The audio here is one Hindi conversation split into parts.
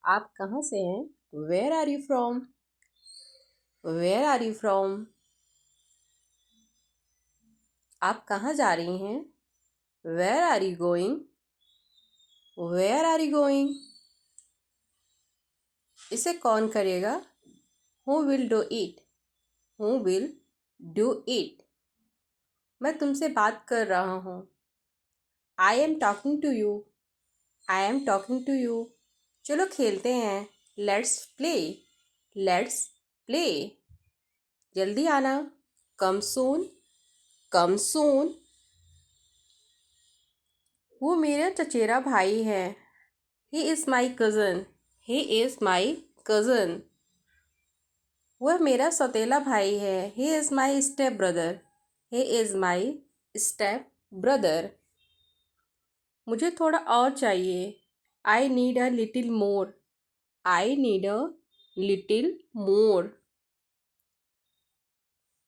आप कहाँ से हैं? Where are you from? Where are you from? आप कहाँ जा रही हैं? Where are you going? Where are you going? इसे कौन करेगा? Who will do it? Who will do it? मैं तुमसे बात कर रहा हूँ। I am talking to you. I am talking to you. चलो खेलते हैं। Let's play. Let's play. जल्दी आना। कम सून। कम सून। वो मेरा चचेरा भाई है। He is my cousin. He is my cousin. वह मेरा सौतेला भाई है। He is my step brother. He is my step brother. मुझे थोड़ा और चाहिए। I need a little more. I need a little more.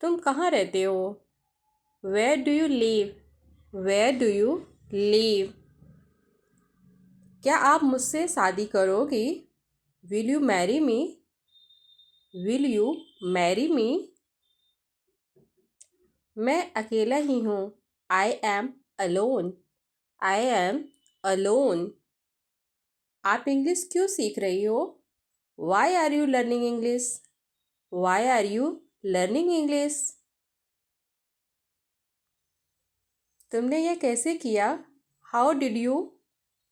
तुम कहाँ रहते हो? Where do you live? Where do you live? क्या आप मुझसे शादी करोगी? Will you marry me? Will you marry me? मैं अकेला ही हूँ। I am alone. I am alone. आप इंग्लिश क्यों सीख रही हो? Why are you learning English? Why are you learning English? तुमने यह कैसे किया? How did you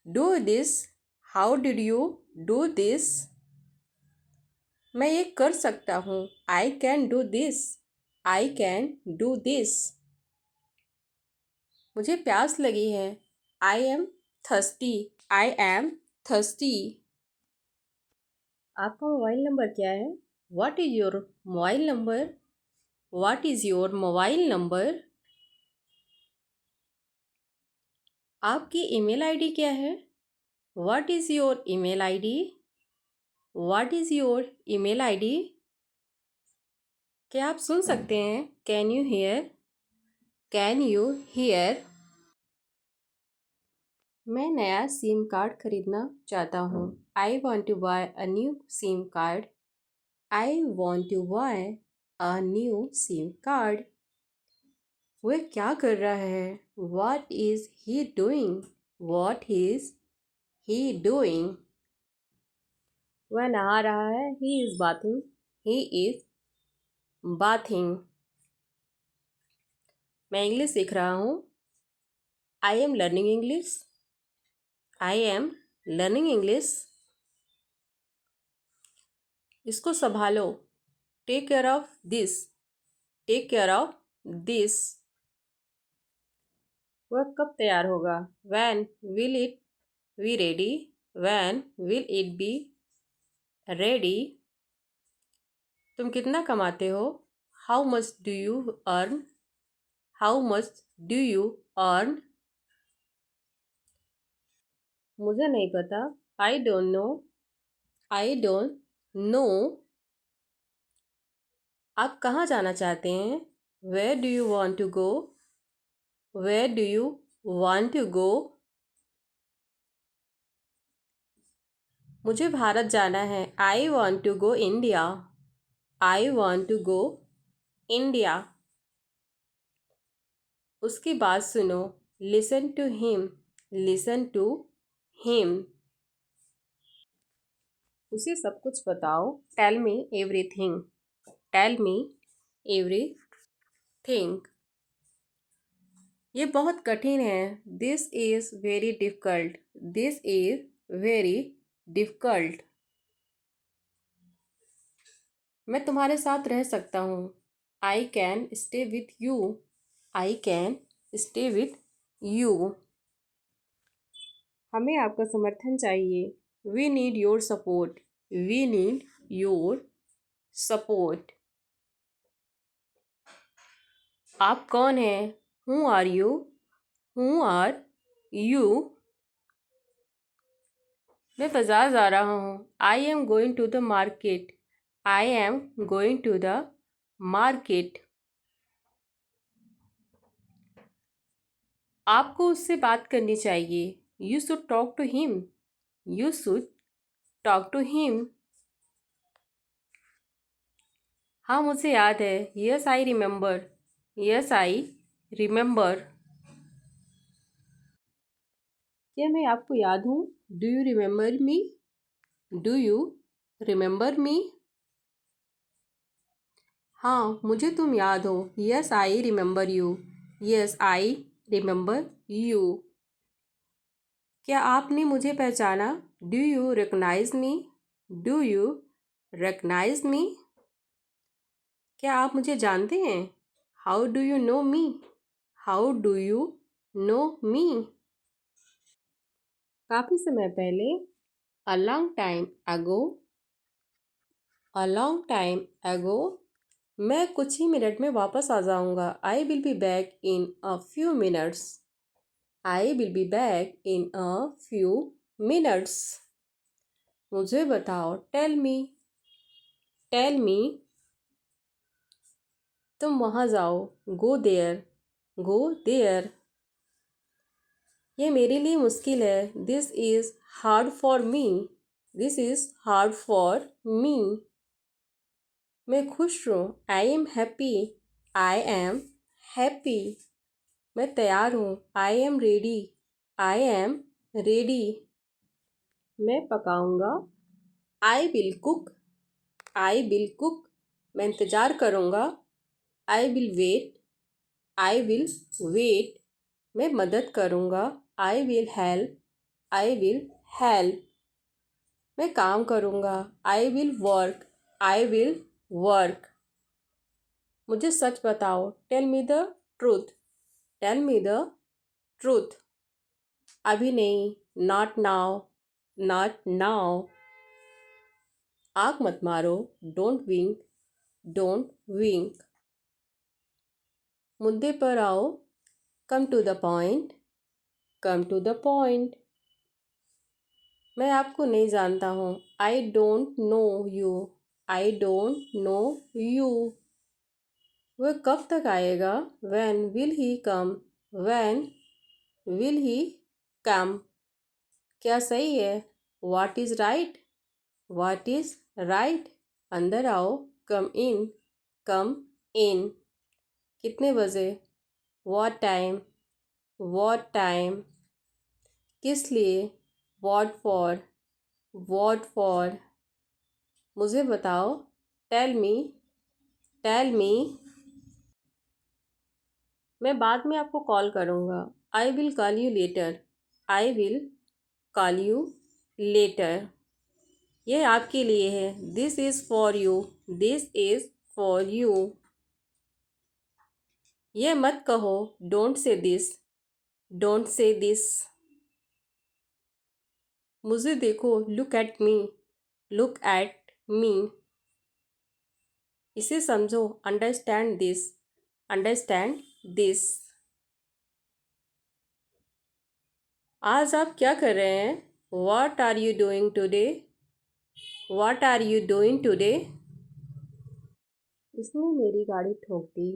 do this? How did you do this? मैं ये कर सकता हूँ। I can do this. I can do this. मुझे प्यास लगी है। I am thirsty. I am thirsty. आपका मोबाइल नंबर क्या है? What is your mobile number? What is your mobile number? आपकी ईमेल आईडी क्या है? What is your email ID? What is your email ID? क्या आप सुन सकते हैं? Can you hear? Can you hear? मैं नया सिम कार्ड खरीदना चाहता हूँ। I want to buy a new sim card. I want to buy a new sim card. वह क्या कर रहा है? What is he doing? What is he doing? वह नहा रहा है। He is bathing. He is bathing. मैं इंग्लिश सीख रहा हूँ। I am learning English. I am learning English. इसको संभालो। Take care of this. Take care of this. वह कब तैयार होगा? When will it be ready? When will it be ready? तुम कितना कमाते हो? How much do you earn? How much do you earn? मुझे नहीं पता। I don't know. I don't know. आप कहाँ जाना चाहते हैं? Where do you want to go? Where do you want to go? मुझे भारत जाना है। I want to go India. I want to go India. उसकी बात सुनो। Listen to him. Listen to him. उसे सब कुछ बताओ। Tell me everything. Tell me everything. ये बहुत कठिन है। This is very difficult. This is very difficult. मैं तुम्हारे साथ रह सकता हूँ। I can stay with you. I can stay with you. हमें आपका समर्थन चाहिए। We need your support. We need your support. आप कौन हैं? Who are you? Who are you? मैं बाजार जा रहा हूँ। I am going to the market. I am going to the market. आपको उससे बात करनी चाहिए। You should talk to him. You should talk to him. हाँ, मुझे याद है। Yes I remember. Yes I remember. क्या मैं आपको याद हूँ? Do you remember me? Do you remember me? हाँ, मुझे तुम याद हो। Yes I remember you. Yes I remember you. क्या आपने मुझे पहचाना? Do you recognise me? Do you recognise me? क्या आप मुझे जानते हैं? How do you know me? How do you know me? काफ़ी समय पहले, a long time ago. A long time ago. मैं कुछ ही मिनट में वापस आ जाऊंगा। आई will be back in a few minutes. I will be back in a few minutes. मुझे बताओ। Tell me. Tell me. तुम वहाँ जाओ। Go there. Go there. ये मेरे लिए मुश्किल है। This is hard for me. This is hard for me. मैं खुश हूँ। I am happy. I am happy. मैं तैयार हूँ। I am ready. I am ready. मैं पकाऊंगा। I will cook. I will cook. मैं इंतज़ार करूँगा। I will wait. I will wait. मैं मदद करूँगा। I will help. I will help. मैं काम करूँगा। I will work. I will work. मुझे सच बताओ। Tell me the truth. Tell me the truth. अभी नहीं। Not now. Not now. आँख मत मारो। Don't wink. Don't wink. मुद्दे पर आओ। Come to the point. Come to the point. मैं आपको नहीं जानता हूँ। I don't know you. I don't know you. वह कब तक आएगा? When will he come? When will he come? क्या सही है? What is right? What is right? अंदर आओ। Come in. Come in. कितने बजे? What time? What time? किस लिए? What for? What for? मुझे बताओ। Tell me. Tell me. मैं बाद में आपको कॉल करूँगा। I will call you later. I will call you later. यह आपके लिए है। This is for you. This is for you. यह मत कहो। Don't say this. Don't say this. मुझे देखो। Look at me. Look at me. इसे समझो। Understand this. Understand this. आज आप क्या कर रहे हैं? What are you doing today? What are you doing today? इसने मेरी गाड़ी ठोक दी।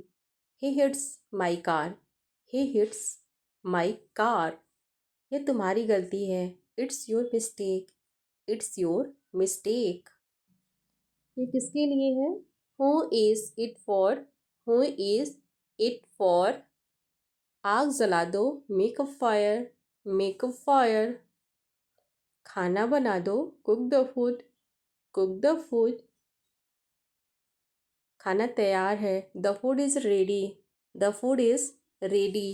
He hits my car. He hits my car. ये तुम्हारी गलती है। It's your mistake. It's your mistake. ये किसके लिए है? Who is it for? Who is it for? आग जला दो। Make a fire. Make a fire. खाना बना दो। Cook the food. Cook the food. खाना तैयार है। The food is ready. The food is ready.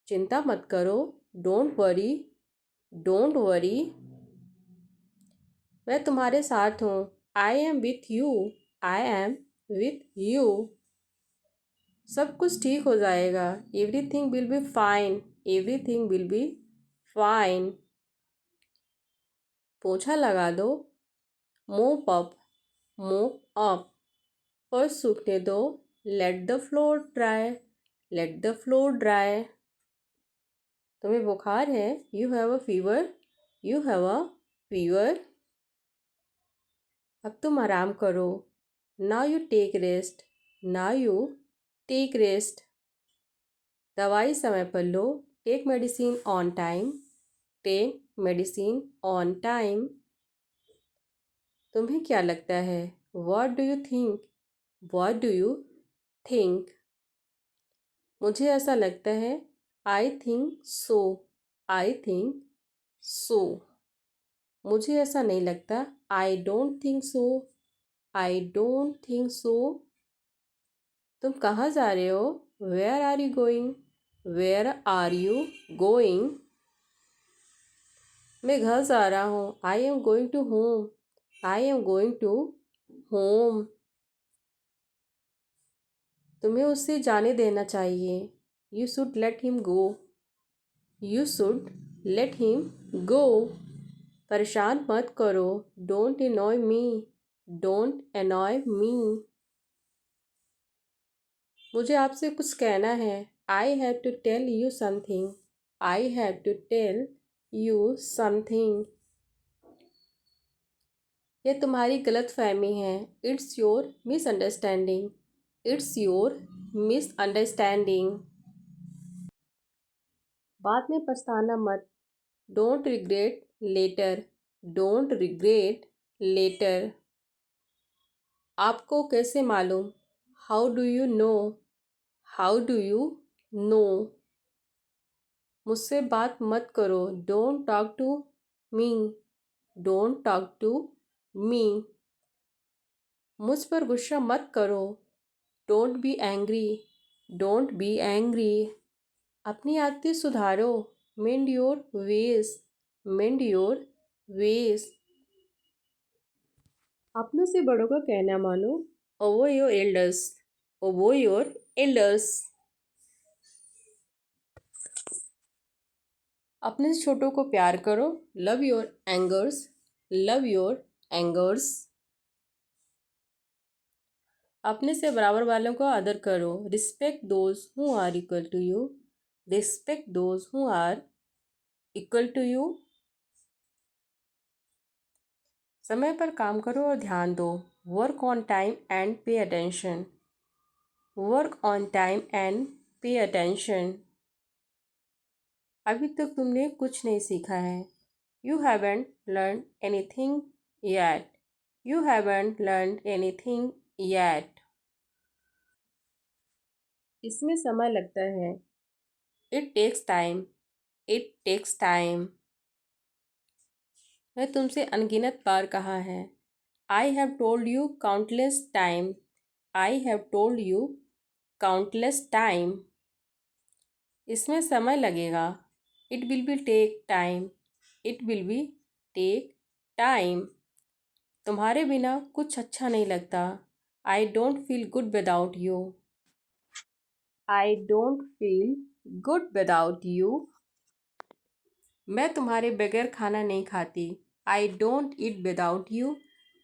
चिंता मत करो। Don't worry. Don't worry. मैं तुम्हारे साथ हूँ। I am with you. I am with you. सब कुछ ठीक हो जाएगा। Everything will be fine. Everything will be fine. पोछा लगा दो। मोप अप। मोप अप। फर्श सूखने दो। Let the floor dry. Let the floor dry. तुम्हें बुखार है? You have a fever. You have a fever. अब तुम आराम करो। Now you take rest. Now you take rest. दवाई समय पर लो। Take medicine on time. Take medicine on time. तुम्हें क्या लगता है? What do you think? What do you think? मुझे ऐसा लगता है। I think so. I think so. मुझे ऐसा नहीं लगता। I don't think so. I don't think so. तुम कहाँ जा रहे हो? Where are you going? Where are you going? मैं घर जा रहा हूँ। I am going to home. I am going to home. तुम्हें उससे जाने देना चाहिए। You should let him go. You should let him go. परेशान मत करो। Don't annoy me. Don't annoy me. मुझे आपसे कुछ कहना है। I have to tell you something. I have to tell you something. यह तुम्हारी गलत फहमी है। It's your misunderstanding. It's your misunderstanding. बाद में पछताना मत। Don't regret later. Don't regret later. आपको कैसे मालूम? How do you know? How do you know? मुझसे बात मत करो। Don't talk to me. Don't talk to me. मुझ पर गुस्सा मत करो। Don't be angry. Don't be angry. अपनी आदतें सुधारो। Mend your veg. Mend your ways. अपनों से बड़ों का कहना मानो। Obey your elders. Obey your elders. अपने से छोटों को प्यार करो। Love your youngers. Love your youngers. अपने से बराबर वालों का आदर करो। Respect those who are equal to you. Respect those who are equal to you. समय पर काम करो और ध्यान दो। Work on time and pay attention. Work on time and pay attention. अभी तक तुमने कुछ नहीं सीखा है। You haven't learn anything yet. You haven't learn anything yet. इसमें समय लगता है। It takes time. It takes time. मैं तुमसे अनगिनत बार कहा है। I have told you countless time. I have told you countless time. इसमें समय लगेगा। It will be take time. It will be take time. तुम्हारे बिना कुछ अच्छा नहीं लगता। I don't feel good without you. I don't feel good without you. मैं तुम्हारे बगैर खाना नहीं खाती। I don't eat without you.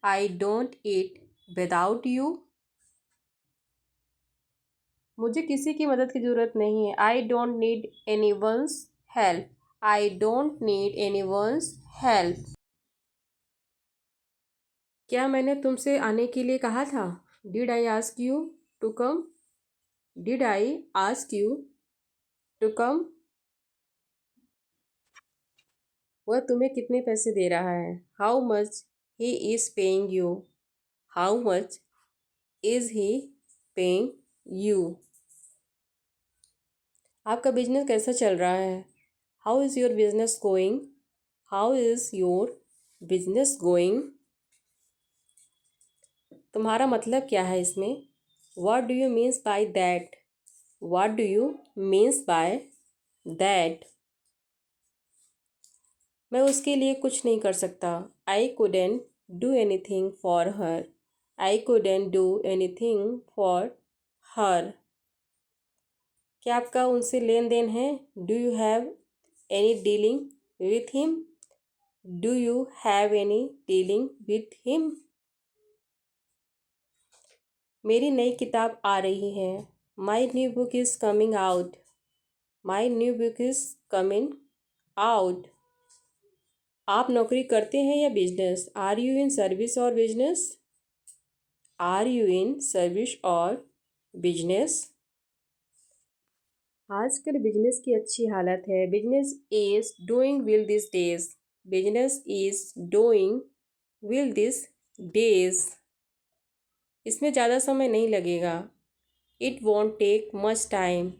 I don't eat without you. मुझे किसी की मदद की ज़रूरत नहीं है। I don't need any one's help. I don't need any one's help. क्या मैंने तुमसे आने के लिए कहा था? Did I ask you to come? Did I ask you to come? वह तुम्हें कितने पैसे दे रहा है? How much he is paying you? How much is he paying you? आपका बिजनेस कैसा चल रहा है? How is your business going? How is your business going? तुम्हारा मतलब क्या है इसमें? What do you means by that? What do you means by that? मैं उसके लिए कुछ नहीं कर सकता। आई couldn't do anything for her. I couldn't do anything for her. क्या आपका उनसे लेन देन है? Do you have any dealing with him? Do you have any dealing with him? मेरी नई किताब आ रही है। My new book is coming out. My new book is coming out. आप नौकरी करते हैं या business? Are you in service or business? Are you in service or business? आजकल बिजनेस की अच्छी हालत है। Business is doing well this days. Business is doing well this days. इसमें ज़्यादा समय नहीं लगेगा। It won't take much time.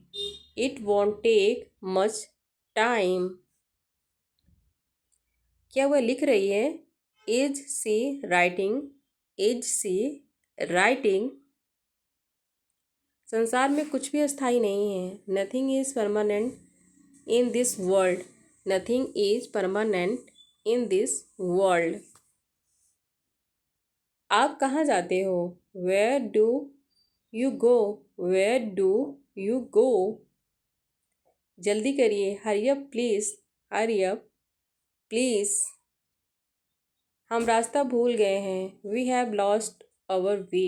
It won't take much time. क्या वह लिख रही है? Is she writing? Is she writing? संसार में कुछ भी अस्थायी नहीं है। Nothing is permanent in this world. Nothing is permanent in this world. आप कहाँ जाते हो? Where do you go? Where do you go? जल्दी करिए, hurry up please, hurry up please. हम रास्ता भूल गए हैं। We have lost our way.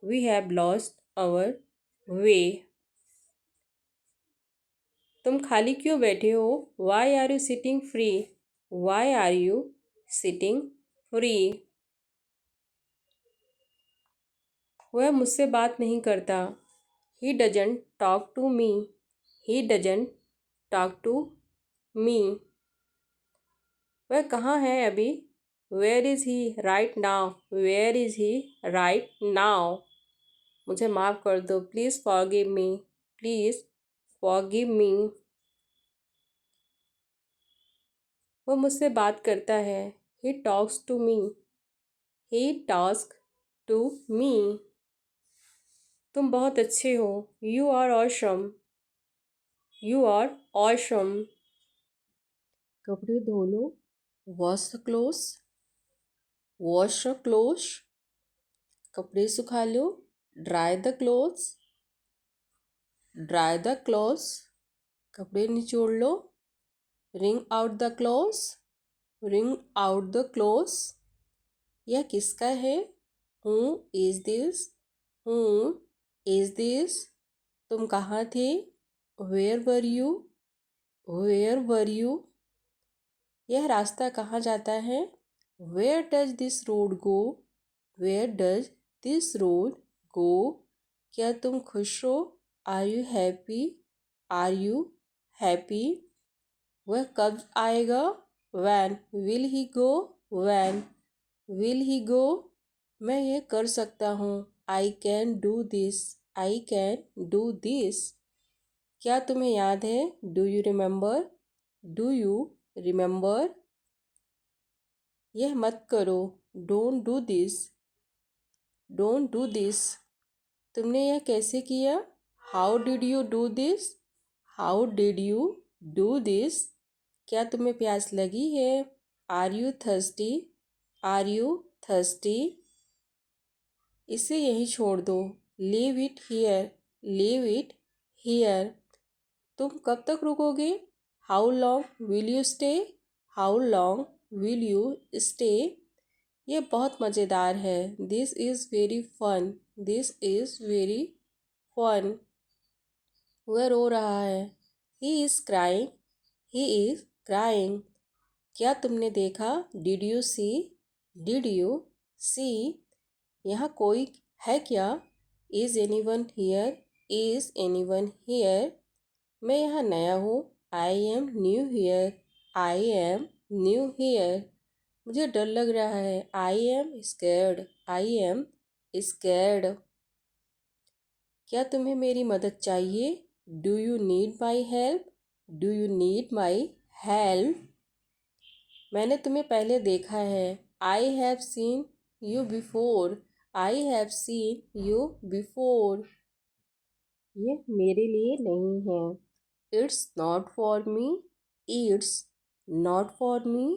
We have lost our way. तुम खाली क्यों बैठे हो? Why are you sitting free? Why are you sitting free? वह मुझसे बात नहीं करता। He doesn't talk to me. He doesn't talk to me. वह कहाँ है अभी? Where is he right now? Where is he right now? मुझे माफ़ कर दो। Please forgive me. Please forgive me. वो मुझसे बात करता है। He talks to me. He talks to me. तुम बहुत अच्छे हो। You are awesome. You are awesome. कपड़े धो लो। Wash the clothes. Wash the clothes. कपड़े सुखा लो। Dry the clothes. Dry the clothes. कपड़े निचोड़ लो। Wring out the clothes. Wring out the clothes. यह किसका है? Who is this? Who is this? तुम कहाँ थे? Where were you? Where were you? यह रास्ता कहाँ जाता है? Where does this road go? Where does this road go? क्या तुम खुश हो? Are you happy? Are you happy? वह कब आएगा? When will he go? When will he go? मैं ये कर सकता हूँ। I can do this. I can do this. क्या तुम्हें याद है? Do you remember? Do you remember? यह मत करो। Don't do this. Don't do this. तुमने यह कैसे किया? How did you do this? How did you do this? क्या तुम्हें प्यास लगी है? Are you thirsty? Are you thirsty? इसे यहीं छोड़ दो। Leave it here. Leave it here. तुम कब तक रुकोगे? How long will you stay? How long will you stay? ये बहुत मज़ेदार है। This is very fun. This is very fun. वह रो रहा है। He is crying. He is crying. क्या तुमने देखा? Did you see? Did you see? यहाँ कोई है क्या? Is anyone here? Is anyone here? मैं यहाँ नया हूँ। I M new here. I am new here. मुझे डर लग रहा है। I am scared. I am scared. क्या तुम्हें मेरी मदद चाहिए? Do you need my help? Do you need my help? मैंने तुम्हें पहले देखा है। I have seen you before. I have seen you before. ये मेरे लिए नहीं है। It's not for me. It's not for me.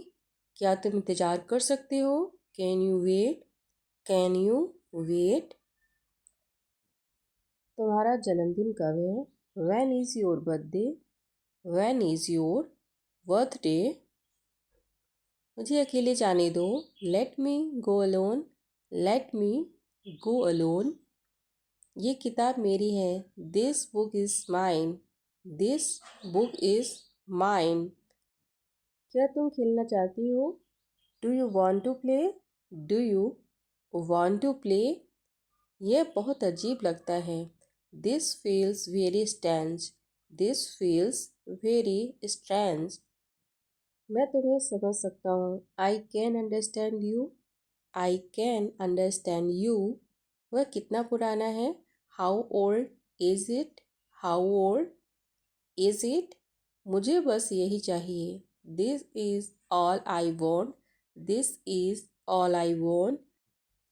क्या तुम इंतज़ार कर सकते हो? Can you wait? Can you wait? तुम्हारा जन्मदिन कब है? When is your birthday? When is your birthday? मुझे अकेले जाने दो। Let me go alone. Let me go alone. ये किताब मेरी है। This book is mine. This book is mine. क्या तुम खेलना चाहती हो? Do you want to play? Do you want to play? यह बहुत अजीब लगता है। This feels very strange. This feels very strange. मैं तुम्हें समझ सकता हूँ। I can understand you. I can understand you. वह कितना पुराना है? How old is it? How old is it? मुझे बस यही चाहिए। This is all I want. This is all I want.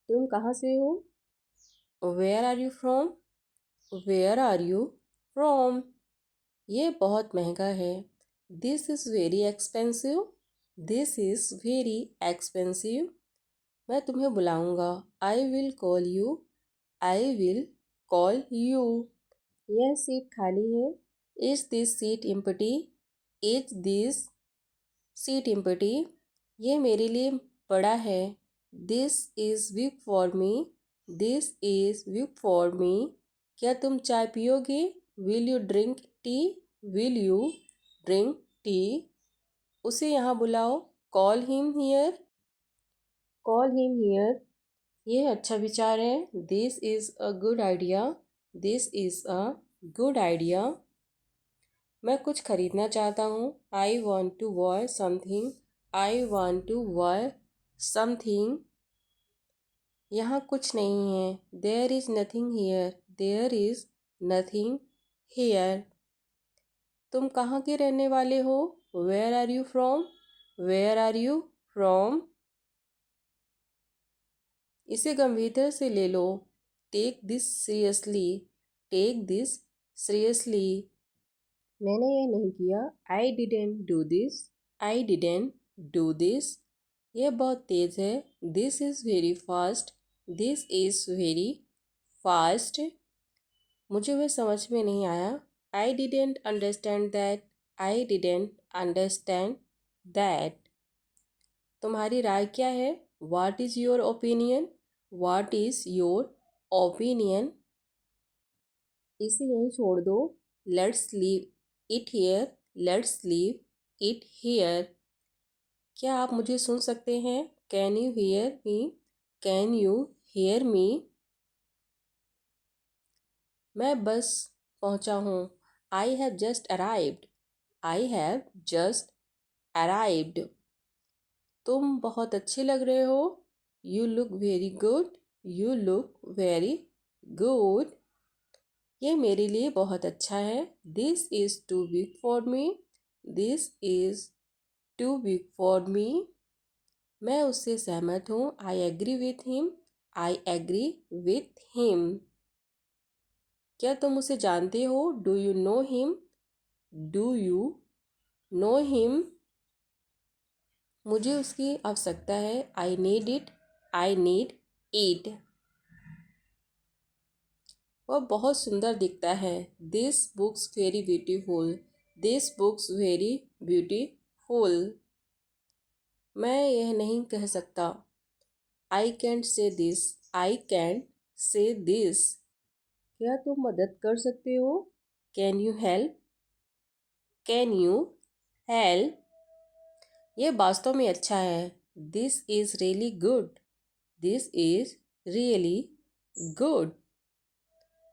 तुम कहाँ से हो? Where are you from? Where are you from? ये बहुत महंगा है। This is very expensive. This is very expensive. मैं तुम्हें बुलाऊंगा। I will call you. I will call you. यह सीट खाली है। Is this seat empty? Is this seat empty? ये मेरे लिए बड़ा है। This is big for me. This is big for me. क्या तुम चाय पियोगे? Will you drink tea? Will you drink tea? उसे यहाँ बुलाओ। Call him here. Call him here. यह अच्छा विचार है। This is a good idea. This is a good idea. मैं कुछ खरीदना चाहता हूँ। I want to buy something. I want to buy something. यहाँ कुछ नहीं है। There is nothing here. There is nothing here. तुम कहाँ के रहने वाले हो? Where are you from? Where are you from? इसे गंभीरता से ले लो। Take this seriously. Take this seriously. मैंने ये नहीं किया। I didn't do this. I didn't do this. यह बहुत तेज़ है। This is very fast. This is very fast. मुझे वह समझ में नहीं आया। I didn't understand that. I didn't understand that. तुम्हारी राय क्या है? What is your opinion? What is your opinion? इसे यहीं छोड़ दो। Let's leave it here. Let's leave it here. क्या आप मुझे सुन सकते हैं? Can you hear me? Can you hear me? मैं बस पहुंचा हूँ। आई have just arrived. I have just arrived. तुम बहुत अच्छे लग रहे हो। You look very good. You look very good. ये मेरे लिए बहुत अच्छा है। This is too big for me. This is too big for me. मैं उससे सहमत हूँ। I agree with him. I agree with him. क्या तुम उसे जानते हो? Do you know him? Do you know him? मुझे उसकी आवश्यकता है। I need it. I need it. वह बहुत सुंदर दिखता है। This books very beautiful. This books very beautiful. मैं यह नहीं कह सकता। आई कैंट से दिस। आई कैंट से दिस। क्या तुम मदद कर सकते हो? Can you help? Can you help? यह वास्तव में अच्छा है। This is really good. This is really good.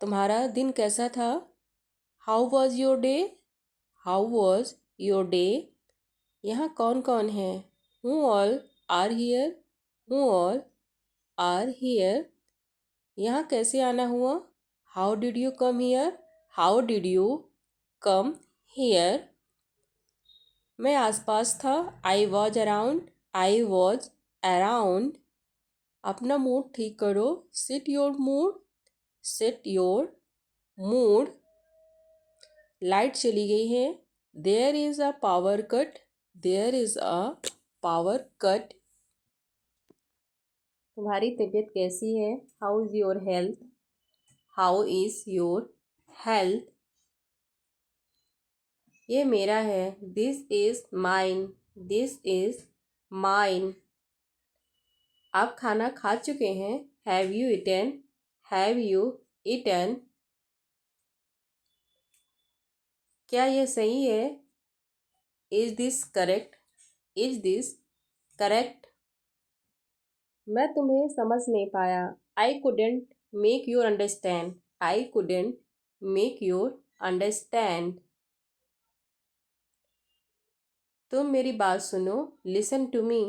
तुम्हारा दिन कैसा था? How was your day? How was your day? यहाँ कौन कौन है? Who all are here? Who all are here? यहाँ कैसे आना हुआ? How did you come here? How did you come here? मैं आसपास था। I was around. I was around. अपना मूड ठीक करो। Set your mood. Set your mood. Light चली गई है। There is a power cut. There is a power cut. तुम्हारी तबीयत कैसी है? How is your health? How is your health? ये मेरा है। This is mine. This is mine. आप खाना खा चुके हैं? Have you eaten? Have you eaten? क्या यह सही है? Is this correct? Is this correct? मैं तुम्हें समझ नहीं पाया। I couldn't make your understand. I couldn't make your understand. तुम मेरी बात सुनो, listen to me,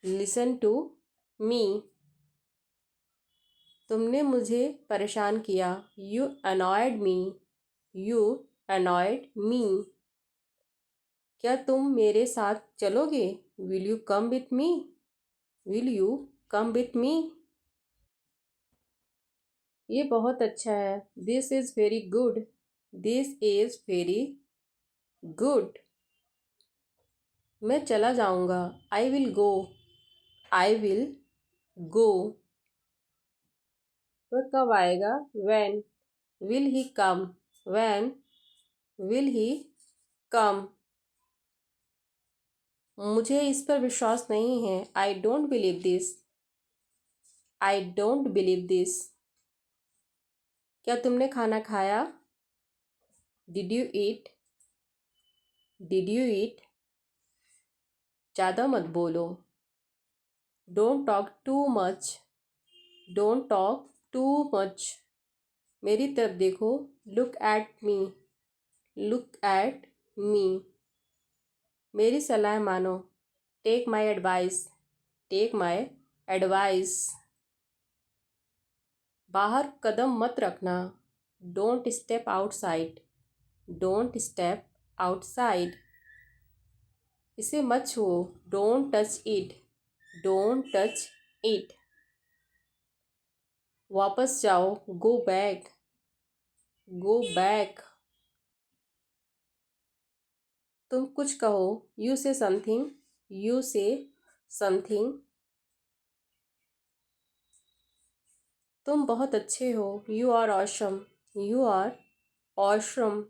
listen to me. तुमने मुझे परेशान किया, you annoyed me, you annoyed me. क्या तुम मेरे साथ चलोगे, will you come with me, will you come with me. ये बहुत अच्छा है, this is very good, this is very good. मैं चला जाऊँगा, I will go, I will go. वह कब आएगा, when, will he come, when will he come. मुझे इस पर विश्वास नहीं है, I don't believe this, I don't believe this. क्या तुमने खाना खाया, did you eat, did you eat. ज़्यादा मत बोलो, don't talk too much, don't talk too much. मेरी तरफ देखो, look at me, look at me. मेरी सलाह मानो, take my advice, take my advice. बाहर कदम मत रखना, don't step outside, don't step outside. इसे मत छुओ, don't touch it, don't touch it. वापस जाओ, गो बैक, गो बैक। तुम कुछ कहो, यू से समथिंग, यू से समथिंग। तुम बहुत अच्छे हो, you are awesome, you are awesome.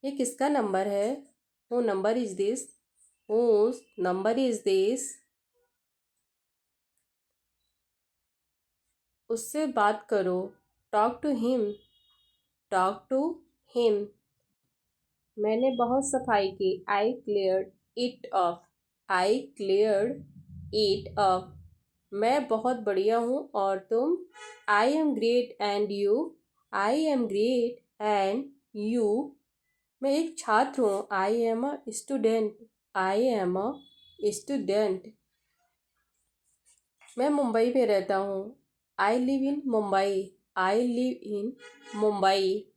ये किसका नंबर है, who number is this, whose number is this. उससे बात करो, talk to him, talk to him. मैंने बहुत सफाई की, I cleared it up, I cleared it up. मैं बहुत बढ़िया हूँ और तुम, I am great and you, I am great and you. मैं एक छात्र हूँ, I am a student, I am a student. मैं मुंबई में रहता हूँ, I live in Mumbai, I live in Mumbai.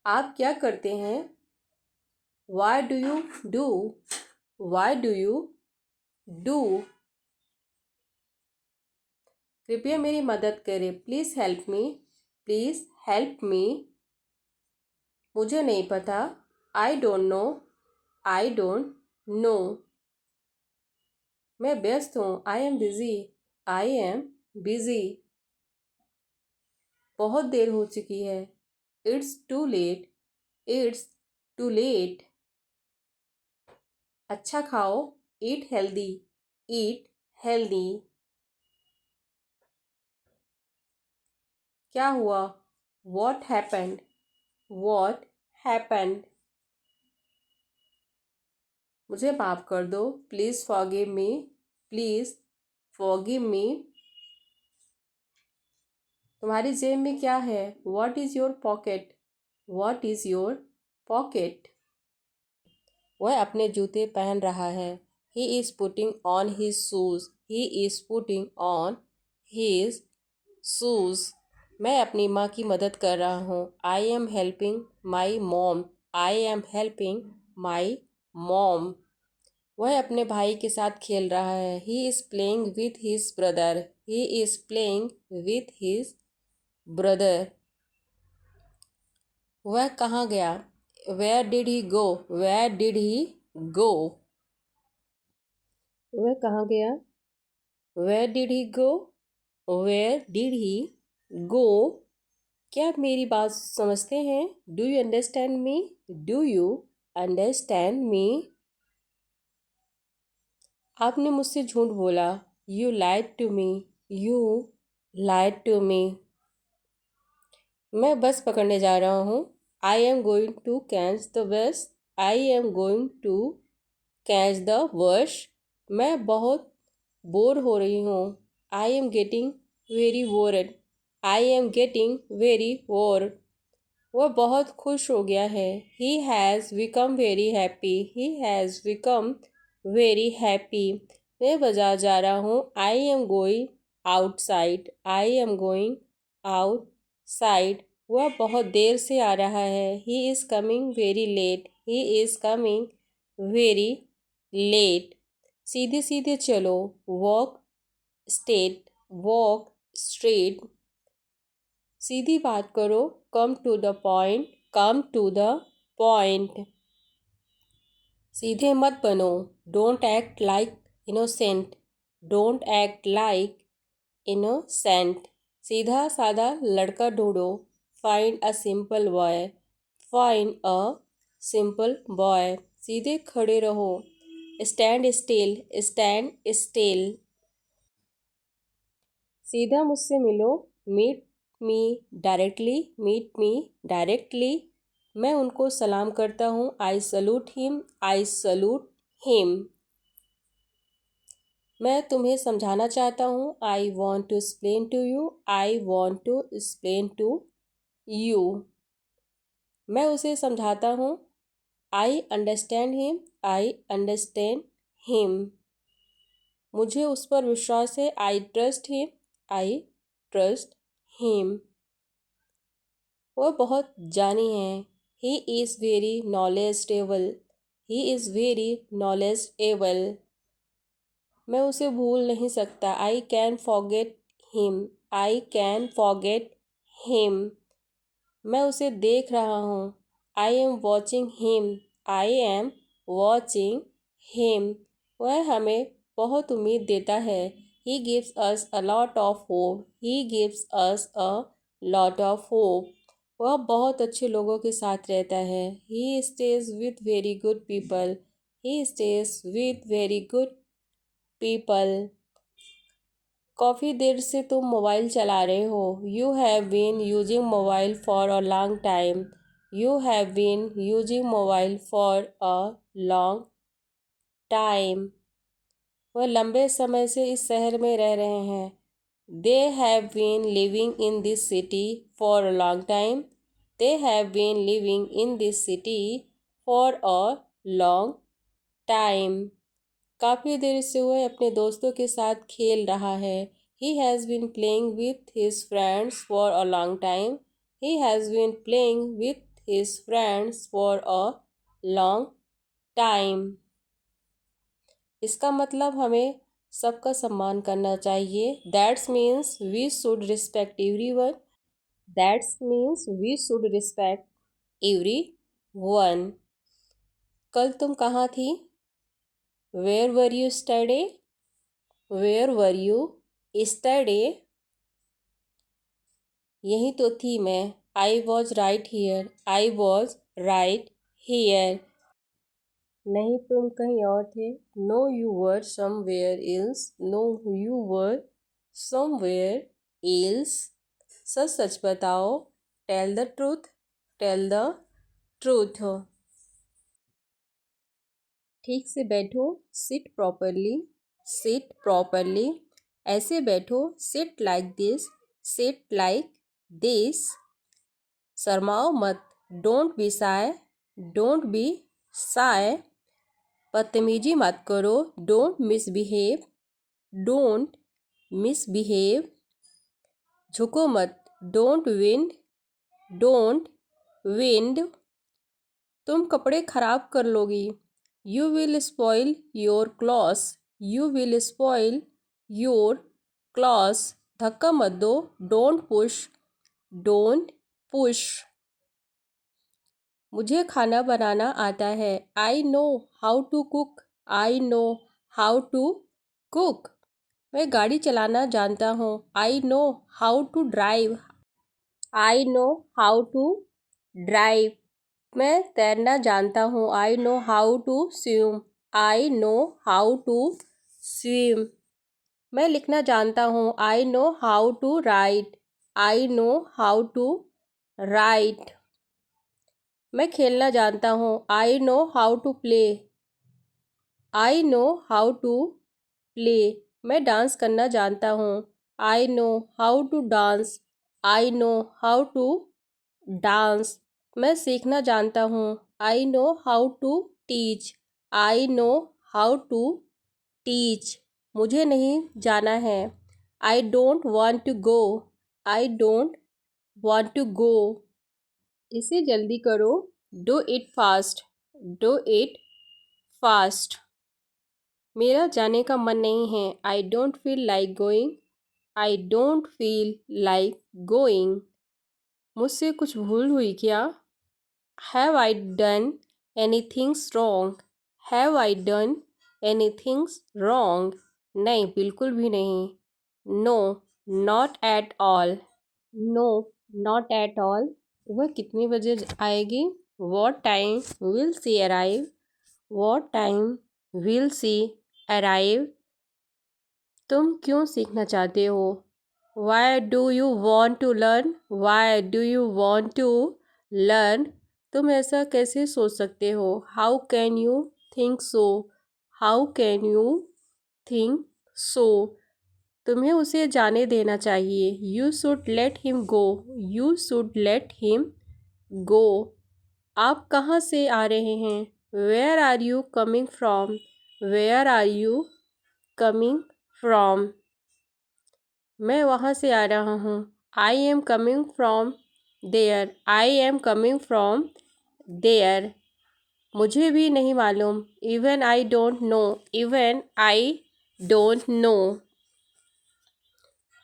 आप क्या करते हैं, why do you do, why do you do. कृपया मेरी मदद करें, please help me, please help me. मुझे नहीं पता, I don't know, I don't know. मैं व्यस्त हूँ, I am busy, I am busy. बहुत देर हो चुकी है, it's too late, it's too late. अच्छा खाओ, ईट हेल्दी, ईट हेल्दी। क्या हुआ, वॉट हैपेंड, वॉट हैपेंड। मुझे माफ़ कर दो, please forgive me, please forgive मी। तुम्हारी जेब में क्या है, what is your pocket, what is your pocket. वह अपने जूते पहन रहा है, he is putting on his shoes, he is putting on his shoes. मैं अपनी माँ की मदद कर रहा हूँ, I am helping my mom, I am helping my mom. वह अपने भाई के साथ खेल रहा है, he is playing with his brother, he is playing with his brother. वह कहाँ गया, where did he go, where did he go. वह कहाँ गया, where did he go, where did he go. क्या आप मेरी बात समझते हैं, do you understand me, do you understand me. आपने मुझसे झूठ बोला, you lied to me, you lied to me. मैं बस पकड़ने जा रहा हूँ, I am going to catch the बस, आई am going to catch the bus. मैं बहुत बोर हो रही हूँ, I am getting very bored, I am getting very bored. वह बहुत खुश हो गया है। He has become very happy. He has become very happy. मैं बाजार जा रहा हूँ। I am going outside. I am going outside. वह बहुत देर से आ रहा है। He is coming very late. He is coming very late. सीधे सीधे चलो। Walk straight. Walk straight. सीधी बात करो। Come to the point. Come to the point. सीधे मत बनो। Don't act like innocent. Don't act like innocent. सीधा साधा लड़का ढूंढो। Find a simple boy. Find a simple boy. सीधे खड़े रहो। Stand still. Stand still. सीधा मुझसे मिलो। Meet me directly. Meet me directly. मैं उनको सलाम करता हूँ। I salute him. I salute him. मैं तुम्हें समझाना चाहता हूँ। I want to explain to you. I want to explain to you. मैं उसे समझाता हूँ। I understand him. I understand him. मुझे उस पर विश्वास है। I trust him. I trust him. वह बहुत जानी है। He is very knowledgeable. He is very knowledgeable. मैं उसे भूल नहीं सकता। I can forget him. I can forget him. मैं उसे देख रहा हूँ। I am watching him. I am watching him. वह हमें बहुत उम्मीद देता है। He gives us a lot of hope. He gives us a lot of hope. वह बहुत अच्छे लोगों के साथ रहता है। He stays with very good people. He stays with very good people. काफ़ी देर से तुम मोबाइल चला रहे हो। You have been using mobile for a long time. You have been using mobile for a long time. वह लंबे समय से इस शहर में रह रहे हैं। They have been living in this city for a long time. They have been living in this city for a long time. काफ़ी देर से वह अपने दोस्तों के साथ खेल रहा है। He has been playing with his friends for a long time. He has been playing with his friends for a long time. इसका मतलब हमें सबका सम्मान करना चाहिए। That means we should respect everyone. That means we should respect everyone. कल तुम कहाँ थी? Where were you yesterday? Where were you yesterday? यही तो थी मैं। I was right here. I was right here. नहीं तुम कहीं और थे। No you were somewhere else. No you were somewhere else. सच सच बताओ। Tell the truth. Tell the truth. ठीक से बैठो। Sit properly. Sit properly. ऐसे बैठो। Sit like this. Sit like this. शर्माओ मत। Don't be shy. Don't be shy. बदतमीजी मत करो। Don't misbehave. Don't misbehave. झुको मत। Don't wind. Don't wind. तुम कपड़े खराब कर लोगी। You will spoil your clothes. You will spoil your clothes. धक्का मत दो। Don't push. Don't push. मुझे खाना बनाना आता है। I know how to cook. I know how to cook. मैं गाड़ी चलाना जानता हूँ। I know how to drive. I know how to drive. मैं तैरना जानता हूँ। I know how to swim. I know how to swim. मैं लिखना जानता हूँ। I know how to write. I know how to write. मैं खेलना जानता हूँ। I know how to play. I know how to play. मैं डांस करना जानता हूँ। I know how to dance. I know how to dance. मैं सीखना जानता हूँ। I know how to teach. I know how to teach. मुझे नहीं जाना है। I don't want to go. I don't want to go. इसे जल्दी करो। Do it fast. Do it fast. मेरा जाने का मन नहीं है। I don't feel like going. I don't feel like going. मुझसे कुछ भूल हुई क्या? Have I done anythings wrong? Have I done anythings wrong? नहीं, बिल्कुल भी नहीं। No, not at all. No, not at all. वह कितने बजे आएगी? What time will she arrive? What time will she arrive? तुम क्यों सीखना चाहते हो? Y do you want to learn? Why do you want to learn? तुम ऐसा कैसे सोच सकते हो? How can you think so? How can you think so? तुम्हें उसे जाने देना चाहिए। You should let him go. You should let him go. आप कहाँ से आ रहे हैं? Where are you coming from? Where are you coming from? मैं वहाँ से आ रहा हूँ। I am coming from there. I am coming from there. मुझे भी नहीं मालूम। Even I don't know. Even I don't know.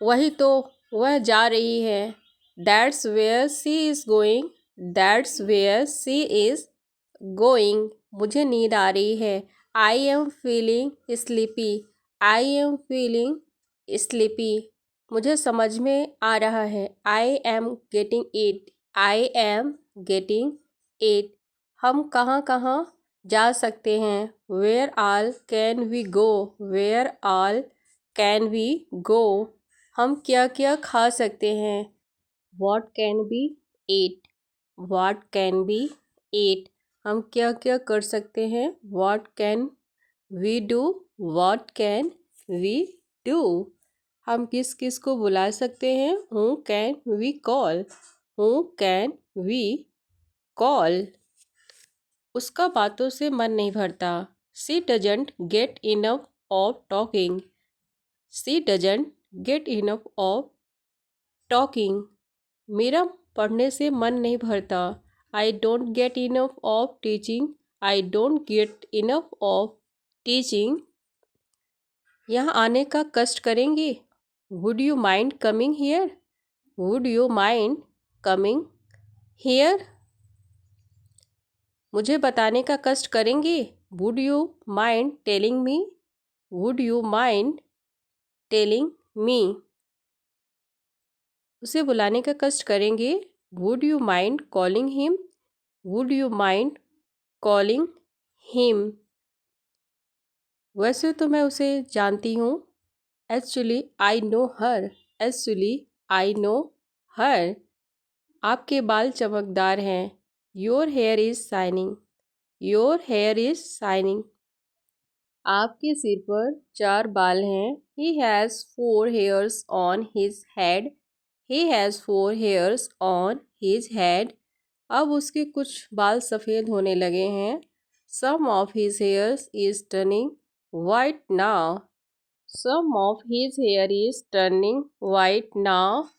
वही तो, वह जा रही है। That's where she is going. That's where she is going. मुझे नींद आ रही है। I am feeling sleepy. I am feeling sleepy. मुझे समझ में आ रहा है। I am getting it. I am getting it. हम कहाँ कहाँ जा सकते हैं? Where all can we go? Where all can we go? हम क्या क्या खा सकते हैं? What can be eat? What can be eat? हम क्या क्या कर सकते हैं? What can we do? What can we do? हम किस किस को बुला सकते हैं? Who can we call? Who can we call? उसका बातों से मन नहीं भरता। She doesn't get enough of talking. She doesn't get enough of talking. मेरा पढ़ने से मन नहीं भरता। I don't get enough of teaching. I don't get enough of teaching. यहाँ आने का कष्ट करेंगी? Would you mind coming here? Would you mind coming here? मुझे बताने का कष्ट करेंगी? Would you mind telling me? Would you mind telling me? उसे बुलाने का कष्ट करेंगे? Would you mind calling him? Would you mind calling him? वैसे तो मैं उसे जानती हूँ। Actually I know her. Actually I know हर। आपके बाल चमकदार हैं। Your here is shining. Your here is shining. आपके सिर पर 4 बाल हैं। He has 4 hairs on his head. He has 4 hairs on his head. अब उसके कुछ बाल सफ़ेद होने लगे हैं। Some of his hairs is turning white now. Some of his hair is turning white now.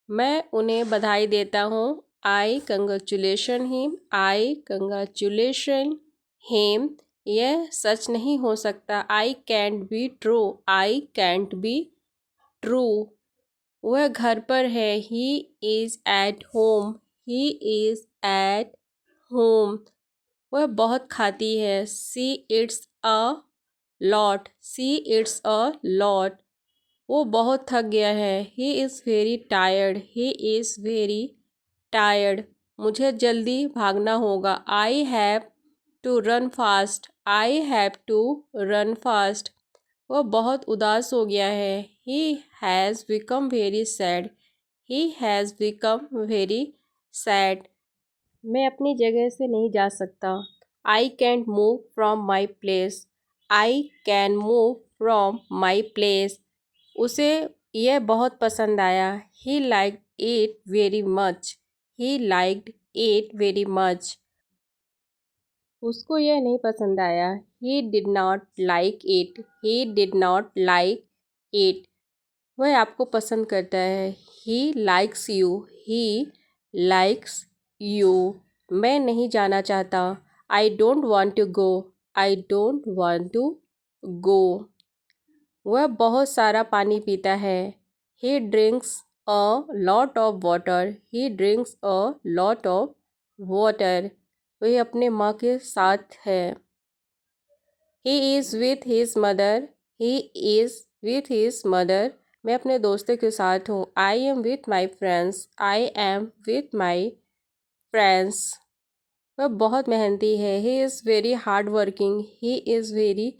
मैं उन्हें बधाई देता हूँ। I congratulate him. I congratulate him. यह सच नहीं हो सकता। I can't be true. I can't be true. वह घर पर है। He is at home. He is at home. वह बहुत खाती है। She eats a lot. She eats a lot. वो बहुत थक गया है। He is very tired. He is very tired. मुझे जल्दी भागना होगा। I have to run fast. I have to run fast. वह बहुत उदास हो गया है। He has become very sad. He has become very sad. मैं अपनी जगह से नहीं जा सकता। I can't move from my place. I can move from my place. उसे यह बहुत पसंद आया। He liked it very much. He liked it very much. उसको यह नहीं पसंद आया. He did not like it. He did not like it. वह आपको पसंद करता है. He likes you. He likes you. मैं नहीं जाना चाहता. I don't want to go. I don't want to go. वह बहुत सारा पानी पीता है. He drinks a lot of water. He drinks a lot of water. वह अपने माँ के साथ है. He is with his mother. He is with his mother. मैं अपने दोस्तों के साथ हूँ. I am with my friends. I am with my friends. वह बहुत मेहनती है. He is very hard working. He is very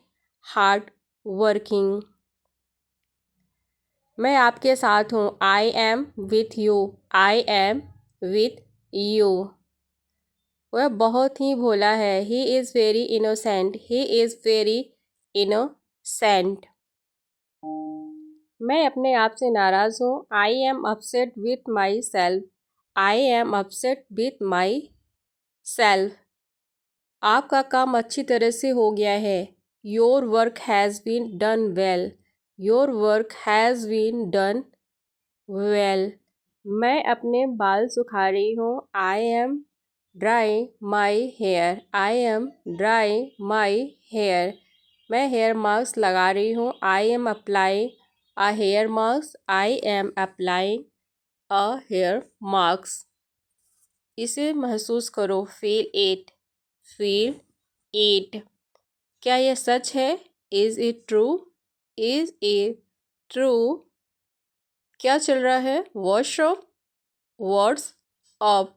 hard working. मैं आपके साथ हूँ. I am with you. I am with you. वह बहुत ही भोला है. He is very innocent. He is very innocent. मैं अपने आप से नाराज़ हूँ. I am upset with myself. I am upset with myself. आपका काम अच्छी तरह से हो गया है. Your work has been done well. Your work has been done well. मैं अपने बाल सुखा रही हूँ. I am drying my hair. I am drying my hair. मैं हेयर मास्क लगा रही हूँ. I am applying a hair mask. I am applying a hair mask. इसे महसूस करो. Feel it. Feel it. क्या यह सच है? Is it true? Is it true? क्या चल रहा है? What's up? What's up?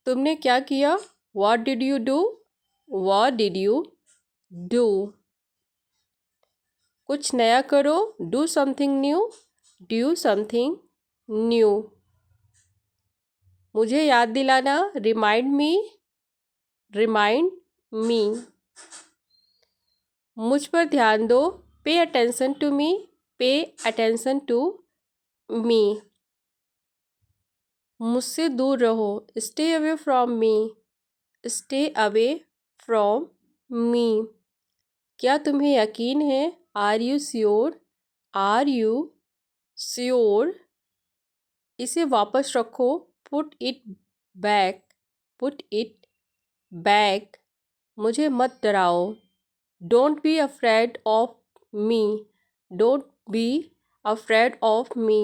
तुमने क्या किया? What did you do? What did you do? कुछ नया करो. Do something new. Do something new. मुझे याद दिलाना. Remind me. Remind me. मुझ पर ध्यान दो. Pay attention to me. Pay attention to me. मुझसे दूर रहो. Stay away from me. Stay away from me. क्या तुम्हें यकीन है? Are you sure? Are you sure? इसे वापस रखो. Put it back. Put it back. मुझे मत डराओ. Don't be afraid of me. Don't be afraid of me.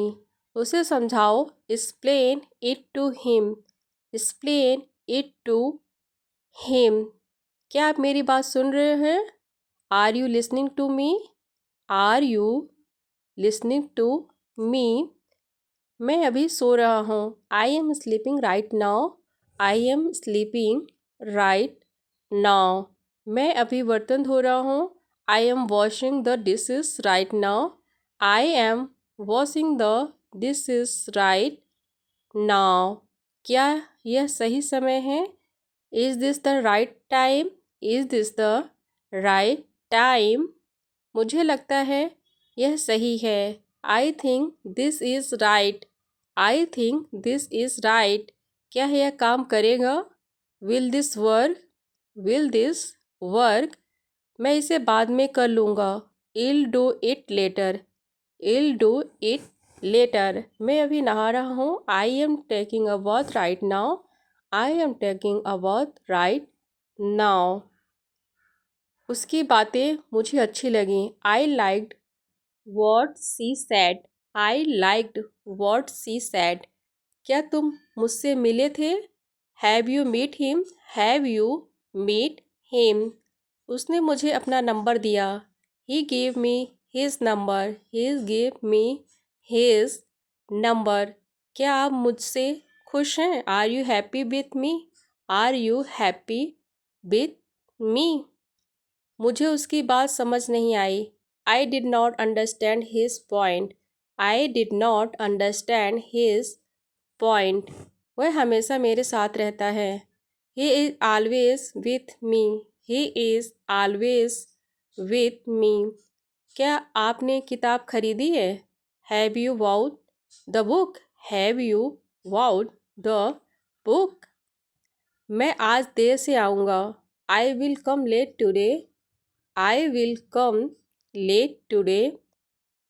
उसे समझाओ. Explain it to him. Explain it to him. क्या आप मेरी बात सुन रहे हैं? Are you listening to me? Are you listening to me? मैं अभी सो रहा हूँ. I am sleeping right now. I am sleeping right now. मैं अभी बर्तन धो रहा हूँ. I am washing the dishes right now. I am washing the dishes right now. क्या यह सही समय है? Is this the right time? Is this the right time? मुझे लगता है यह सही है. I think this is right. I think this is right. क्या यह काम करेगा? Will this work? Will this work? मैं इसे बाद में कर लूँगा. I'll do it later. I'll do it later. मैं अभी नहा रहा हूँ. I am taking a bath right now. I am taking a bath right now. उसकी बातें मुझे अच्छी लगीं. I liked what she said. I liked what she said. क्या तुम मुझसे मिले थे? Have you met him? Have you met him? उसने मुझे अपना नंबर दिया. He gave me his number. He gave me his number. क्या आप मुझसे खुश हैं? Are you happy with me? Are you happy with me? मुझे उसकी बात समझ नहीं आई. I did not understand his point. I did not understand his point. वह हमेशा मेरे साथ रहता है. He is always with me. He is always with me. क्या आपने किताब खरीदी है? Have you bought the book? Have you vowed the book. मैं आज देर से आऊँगा। I will come late today. I will come late today.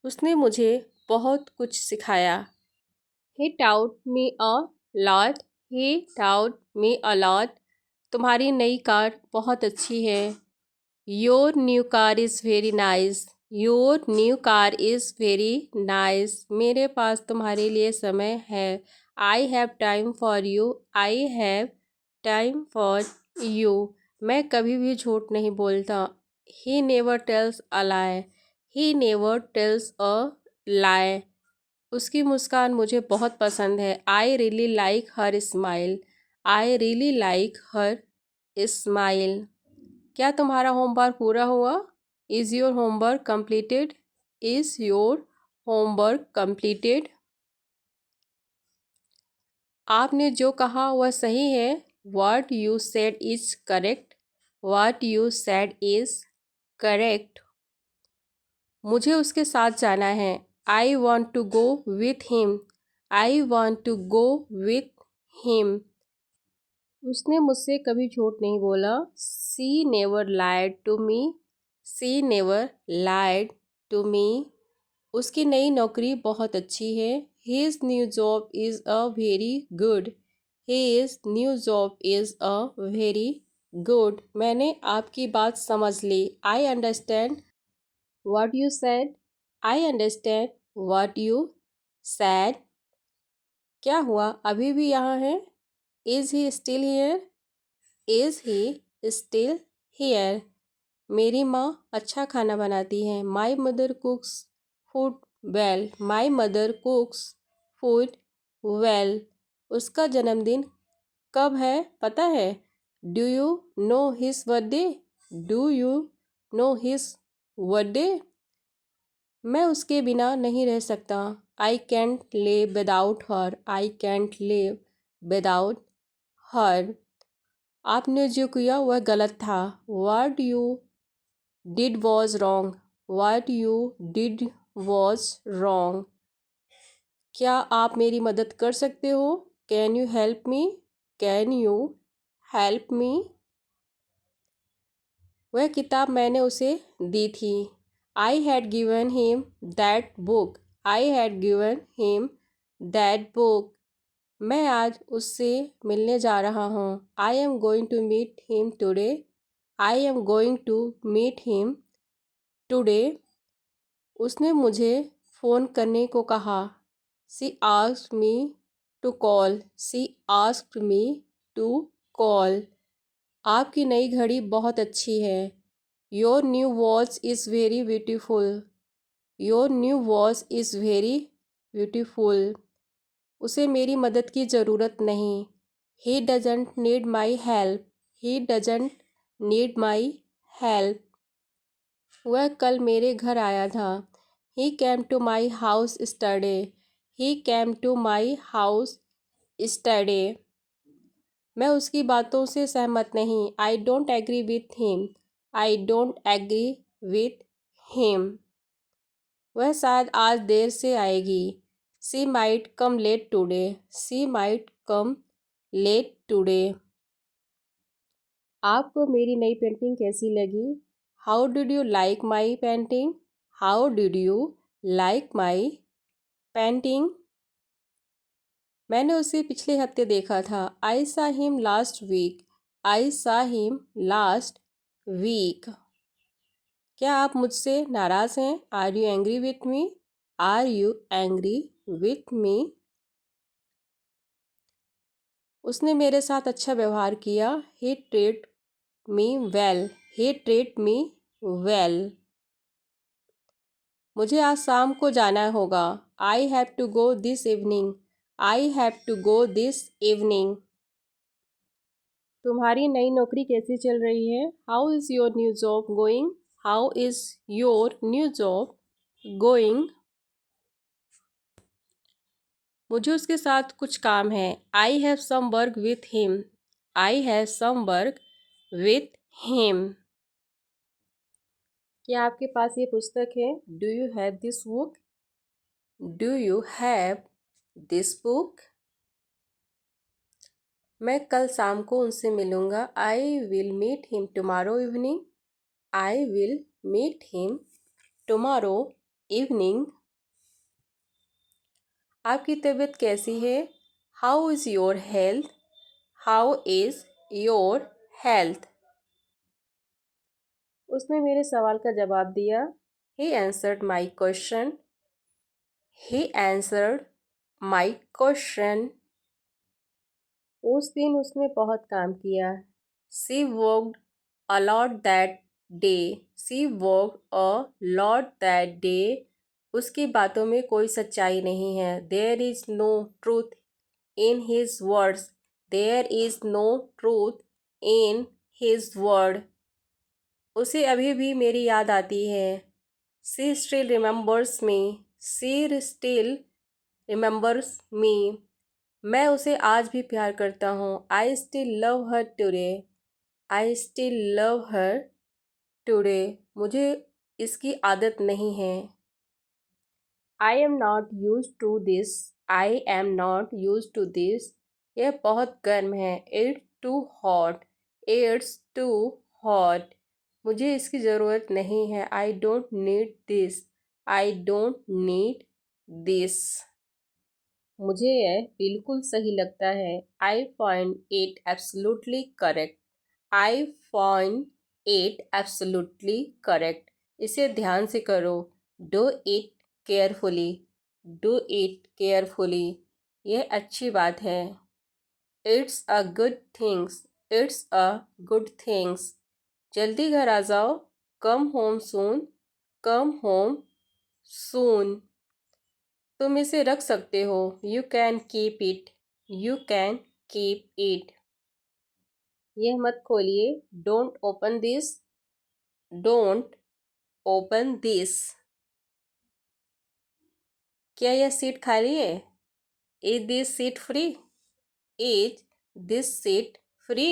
उसने मुझे बहुत कुछ सिखाया। He taught me a lot. He taught me a lot. तुम्हारी नई कार बहुत अच्छी है। Your new car is very nice. Your new car is very nice. मेरे पास तुम्हारे लिए समय है। I have time for you. I have time for you. मैं कभी भी झूठ नहीं बोलता। He never tells a lie. He never tells a lie. उसकी मुस्कान मुझे बहुत पसंद है। I really like her smile. I really like her smile. क्या तुम्हारा होमवर्क पूरा हुआ? Is your homework completed? Is your homework completed? आपने जो कहा वह सही है। What you said is correct. What you said is correct. मुझे उसके साथ जाना है। I want to go with him. I want to go with him. उसने मुझसे कभी झूठ नहीं बोला। She never lied to me. She never lied to me. उसकी नई नौकरी बहुत अच्छी है। His new job is a very good. His new job is a very good. मैंने आपकी बात समझ ली। I understand what you said. I understand what you said. क्या हुआ, अभी भी यहाँ है? Is he still here. Is he still here. मेरी माँ अच्छा खाना बनाती है। My mother कुक्स food well. My mother कुक्स food well. उसका जन्मदिन कब है पता है? Do you know his birthday. Do you know his birthday. मैं उसके बिना नहीं रह सकता। I can't live without her. I can't live without her. आपने जो किया वह गलत था। What you did was wrong. What you did was wrong. क्या आप मेरी मदद कर सकते हो? Can you help me. Can you help me. वह किताब मैंने उसे दी थी। I had given him that book. I had given him that book. मैं आज उससे मिलने जा रहा हूँ। I am going to meet him today. I am going to meet him today. उसने मुझे फ़ोन करने को कहा। She asked me to call. She asked me to call. आपकी नई घड़ी बहुत अच्छी है। Your new watch is very beautiful. Your new watch is very beautiful. उसे मेरी मदद की ज़रूरत नहीं। He doesn't need my help. He doesn't need my help. वह कल मेरे घर आया था। He came to my house yesterday. He came to my house yesterday. मैं उसकी बातों से सहमत नहीं। I don't agree with him. I don't agree with him. वह शायद आज देर से आएगी। सी माइट कम लेट टुडे। सी माइट कम लेट टुडे। आपको मेरी नई पेंटिंग कैसी लगी? How did you like my painting. How did you like my painting. मैंने उसे पिछले हफ्ते देखा था। आई सा हिम लास्ट वीक। आई सा हिम लास्ट वीक। क्या आप मुझसे नाराज़ हैं? Are you angry with me. Are you angry with me. उसने मेरे साथ अच्छा व्यवहार किया। He treat me well. He treat me well. मुझे आज शाम को जाना होगा। I have to go this evening. I have to go this evening. तुम्हारी नई नौकरी कैसी चल रही है? How is your new job going. How is your new job going. मुझे उसके साथ कुछ काम है। I have some work with him. I have some work with him. क्या आपके पास ये पुस्तक है? Do you have this book. Do you have this book. मैं कल शाम को उनसे मिलूँगा। I will meet him tomorrow evening. I will meet him tomorrow evening. आपकी तबीयत कैसी है? How is your health? How is your health? उसने मेरे सवाल का जवाब दिया। He answered my question. He answered my question. उस दिन उसने बहुत काम किया। She worked a lot that day. She worked a lot that day. उसकी बातों में कोई सच्चाई नहीं है। There is no truth in his words. There is no truth in his word. उसे अभी भी मेरी याद आती है। She still remembers me. She still remembers me. मैं उसे आज भी प्यार करता हूँ। I still love her today. I still love her today. मुझे इसकी आदत नहीं है। I am not use to this. I am not use to this. यह बहुत गर्म है। It's too hot. It's too hot. मुझे इसकी ज़रूरत नहीं है। I don't need this. I don't need this. मुझे यह बिल्कुल सही लगता है। I find it absolutely correct. I find it absolutely correct. इसे ध्यान से करो। Do it carefully. Do it carefully. यह अच्छी बात है। It's a good things. It's a good things. जल्दी घर आ जाओ। Come home soon. Come home soon. तुम इसे रख सकते हो। You can keep it. You can keep it. यह मत खोलिए। Don't open this. Don't open this. क्या यह सीट खाली है? Is this seat free? Is this seat free?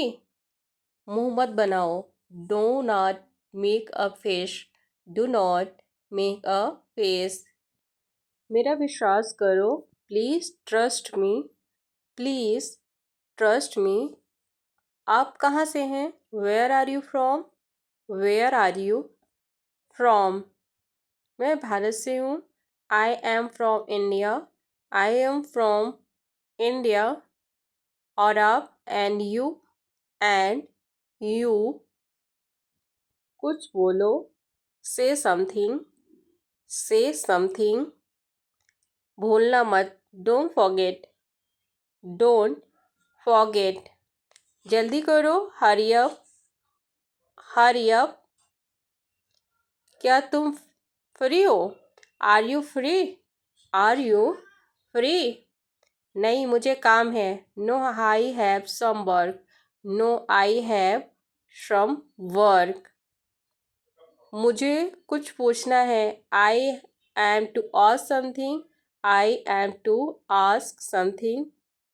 मुंह मत बनाओ। Do not make a face. Do not make a face. मेरा विश्वास करो। Please trust me. Please trust me. आप कहाँ से हैं? Where are you from? Where are you from? मैं भारत से हूँ। I am from India. I am from India. और आप? And you? And you? कुछ बोलो। Say something. Say something. भूलना मत। Don't forget. Don't forget. जल्दी करो। Hurry up. Hurry up. क्या तुम फ्री हो? Are you free? Are you free? नहीं, मुझे काम है। No, I have some work. No, I have some work. मुझे कुछ पूछना है। I am to ask something. I am to ask something.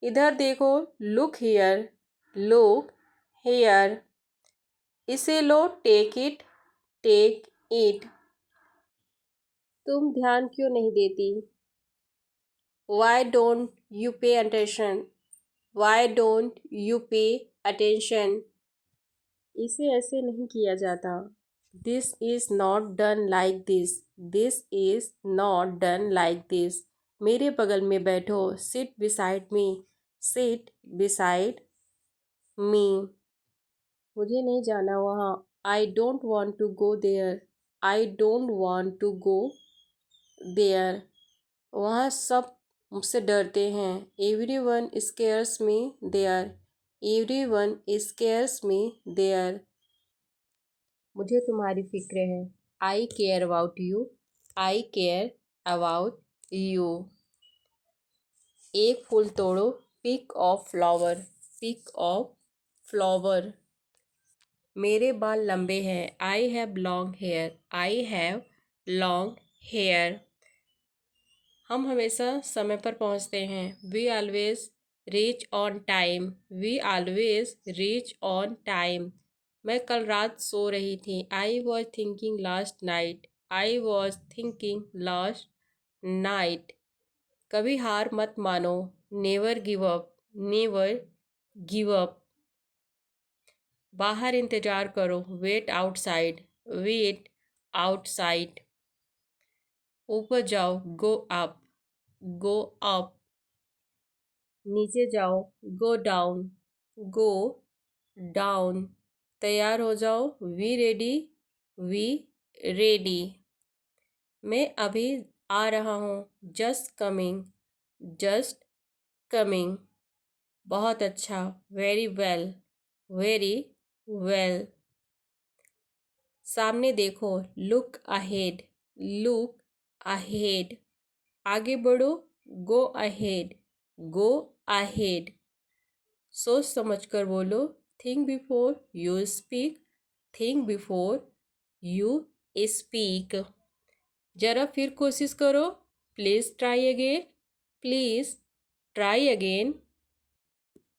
इधर देखो। Look here. Look here. इसे लो। Take it. Take it. तुम ध्यान क्यों नहीं देती? Why don't you pay attention? Why don't you pay attention? इसे ऐसे नहीं किया जाता। This is not done like this. This is not done like this. मेरे बगल में बैठो। Sit beside me. Sit beside me. मुझे नहीं जाना वहाँ। I don't want to go there. I don't want to go there. वहाँ सब मुझसे डरते हैं। Everyone scares me there. Everyone scares me there. मुझे तुम्हारी फिक्र है। I care about you. I care about you. एक फूल तोड़ो। Pick of flower. Pick of flower. मेरे बाल लंबे हैं। I have long hair. I have long hair. हम हमेशा समय पर पहुंचते हैं। We always reach on time. We always reach on time. मैं कल रात सो रही थी। I was thinking last night. I was thinking last night. कभी हार मत मानो। Never give up. Never give up. बाहर इंतजार करो, वेट आउटसाइड, वेट आउटसाइड। ऊपर जाओ, गो अप, गो अप। नीचे जाओ, गो डाउन, गो डाउन। तैयार हो जाओ, वी रेडी, वी रेडी। मैं अभी आ रहा हूँ, जस्ट कमिंग, जस्ट कमिंग। बहुत अच्छा, वेरी वेल, वेरी वेल। सामने देखो, लुक अहेड, लुक अहेड। आगे बढ़ो, गो अहेड, गो अहेड। सोच समझ कर बोलो, think before you speak, think before you speak. जरा फिर कोशिश करो, please try again, please try again.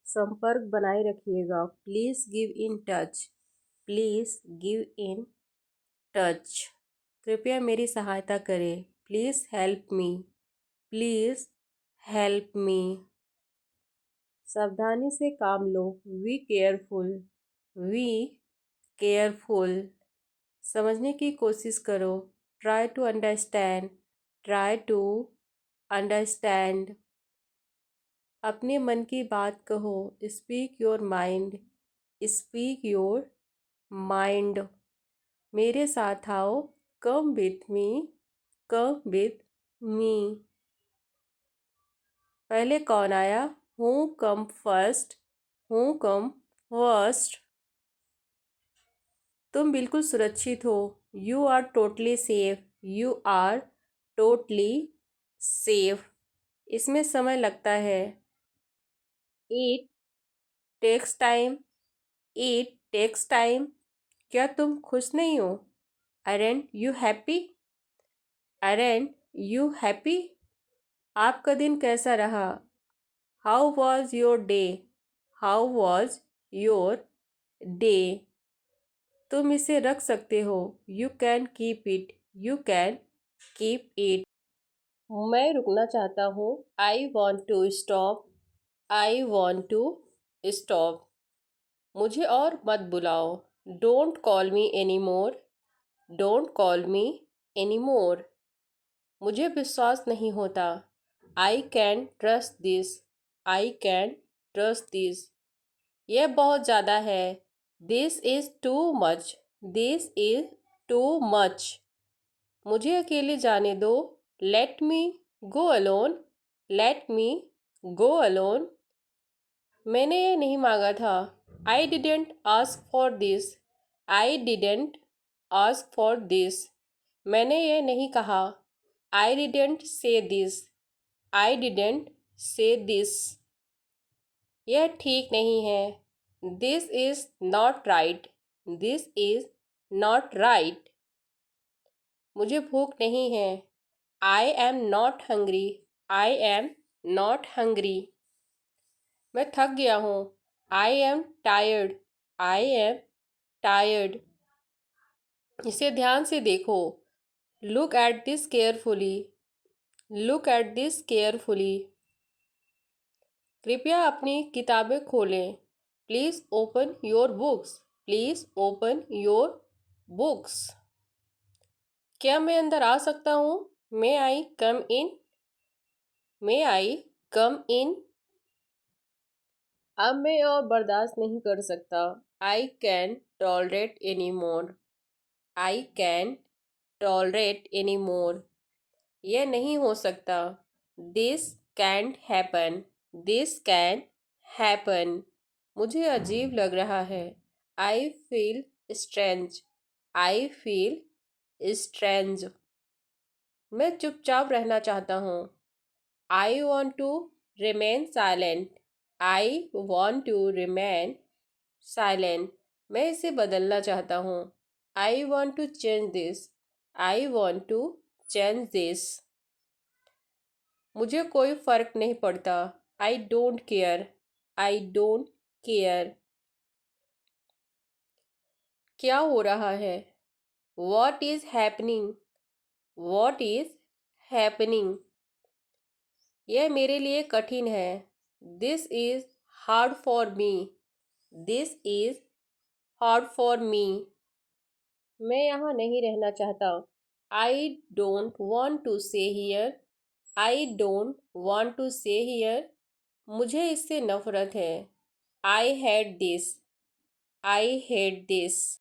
संपर्क बनाए रखिएगा, please give in touch, please give in touch. कृपया मेरी सहायता करें, please help me, please help me. सावधानी से काम लो, वी केयरफुल, वी केयरफुल। समझने की कोशिश करो, try to understand, try to understand. अपने मन की बात कहो, speak your mind, speak your mind. मेरे साथ आओ, come with me, come with me. पहले कौन आया, who come first, who come first. तुम बिल्कुल सुरक्षित हो, you are totally safe, you are totally safe. इसमें समय लगता है, it takes time, it takes time. क्या तुम खुश नहीं हो, aren't you happy, aren't you happy. आपका दिन कैसा रहा, how was your day, how was your day. तुम इसे रख सकते हो, you can keep it, you can keep it. मैं रुकना चाहता हूँ, I want to stop, I want to stop. मुझे और मत बुलाओ, don't call me any more, don't call me any more. मुझे विश्वास नहीं होता, I can trust this, I can trust this. यह बहुत ज़्यादा है, this is too much, this is too much. मुझे अकेले जाने दो, let me go alone, let me go alone. मैंने ये नहीं मांगा था, I didn't ask for this, I didn't ask for this. मैंने ये नहीं कहा, I didn't say this, I didn't say this. यह ठीक नहीं है, this is not right, this is not right. मुझे भूख नहीं है, I am not hungry, I am not hungry. मैं थक गया हूँ, I am tired, I am tired. इसे ध्यान से देखो, look at this carefully, look at this carefully. कृपया अपनी किताबें खोलें, please open your books, please open your books. क्या मैं अंदर आ सकता हूँ, मे आई कम इन, मे आई कम इन। अब मैं और बर्दाश्त नहीं कर सकता, I can tolerate any more, I can tolerate any more. यह नहीं हो सकता, this can't happen, this can happen. मुझे अजीब लग रहा है, I feel strange, I feel strange. मैं चुपचाप रहना चाहता हूँ, I want to remain silent, I want to remain silent. मैं इसे बदलना चाहता हूँ, I want to change this, I want to change this. मुझे कोई फ़र्क नहीं पड़ता, I don't care, I don't care. क्या हो रहा है, what is happening, what is happening. यह मेरे लिए कठिन है, this is hard for me. This is hard for me. मैं यहाँ नहीं रहना चाहता. I don't want to stay here. I don't want to stay here. मुझे इससे नफरत है. I hate this. I hate this.